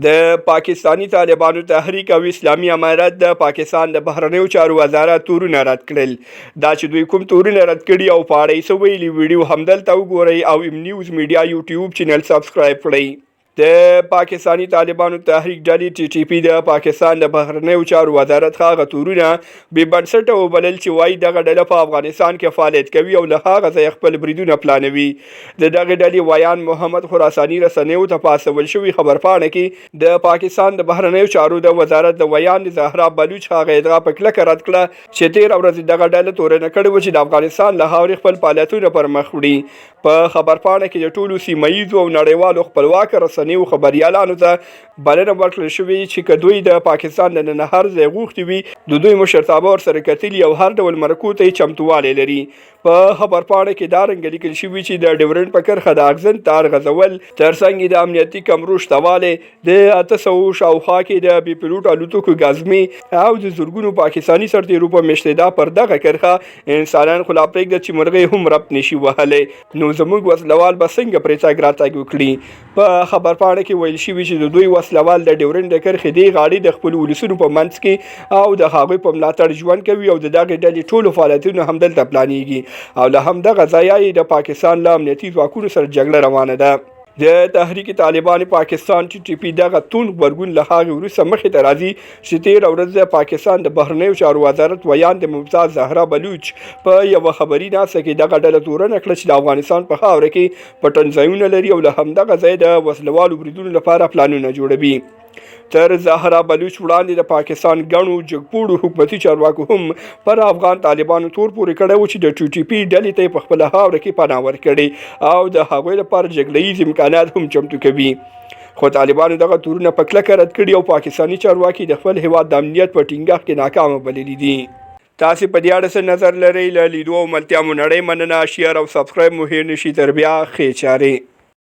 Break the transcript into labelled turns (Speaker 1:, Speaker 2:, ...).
Speaker 1: د پاکستاني طالبانو تحریک او اسلامي امارت د پاکستان د بهرنیو چارو وزارت تورونه رد کړل. دا چې دوی کوم تورونه رد کړي او په اړه یې څه ویلي ویډیو همدلته وګورئ او ام نیوز میډیا یوټیوب چینل سبسکرایب کړئ. د پاکستاني طالبانو تحریک ډلې ټي ټي پی د پاکستان د بهرنیو چارو وزارت هغه تورونه بې بنسټه وبلل چې وایي دغه ډله په افغانستان کې فعالیت کوي او له هغه ځایه خپل بریدونه پلانوي. د دغې ډلې ویان محمد خراساني رسنیو ته په استول شوي خبرپاڼه کې د پاکستان د بهرنیو چارو د وزارت د ویان زهرا بلوچ هغه ادعا په کلکه رد کړه چې تېره ورځ دغه ډله تورنه کړې وه چې د افغانستان له خاورې خپل فعالیتونه پر مخ وړي. په خبرپاڼه کې د ټولو سیمه ییزو او نړیوالو خپلواکه رسنیو خبریالانو ته بلنه ورکړل شوې چې که دوی د پاکستان د ننه هر ځای غوښتي وي د دوی مشرتابه ورسره کتلي او هر ډول مرکو ته یې چمتووالی لري. په خبرپاڼه کې دا رنګه لیکل شوي چې د ډیورنډ په کرښه د اغزن تار غځول ترڅنګ د امنیتي کمرو شتوالی د 800 شاوخوا کې د بې پیلوټ الوتکو ګازمې او د زرګونو پاکستاني سرتیرو په مشتدا پر دغه کرښه انسانان خو لا پرېږده چې مرغۍ هم ربط نشي وهلی، نو زموږ وسلوال به څنګه پرې تګ راتګ وکړي. په خبرپاڼه کې ویل شوي چې د دوی وسلوال د ډیورنډ د کرښې دې غاړې د خپلو ولسونو په منځ کې او د هغوی په ملاتړ ژوند کوي او د دغې ډلې ټولو فعالیتونه همدلته پلانیږي او له همدغه ځایه یې د پاکستان له امنیتي ځواکونو سره جګړه روانه ده. د تحریک طالبان پاکستان ټي ټي پی دغه توند غبرګون له هغې وروسته مخې ته راځي چې تېره ورځ د پاکستان د بهرنیو چارو وزارت ویان د ممتاز زهرا بلوچ په یوه خبري ناسته کې دغه ډله تورنه کړه چې د افغانستان په خاوره کې پټنځایونه لري او له همدغه ځایه د وسلوالو بریدونو لپاره پلانونه جوړوي. تر زهرا بلوچ وړاندې د پاکستان ګڼو جګپوړو حکومتي چارواکو هم پر افغان طالبانو تور پورې کړی و چې د ټي ټي پي ډلې ته یې په خپله خاوره کې پناه ورکړې او د هغوی لپاره جګړه ییز امکانات هم چمتو کوي. خو طالبانو دغه تورونه په کلکه رد کړي او پاکستاني چارواکي د خپل هیواد د امنیت په ټینګښت کې ناکامه بللي دي. تاسې په دې اړه څه نظر لرئ؟ له لیدو او ملتیا مو نړۍ مننه. شیر او سبسکرایب مو هېر نشي. تر بیا ښې چارې.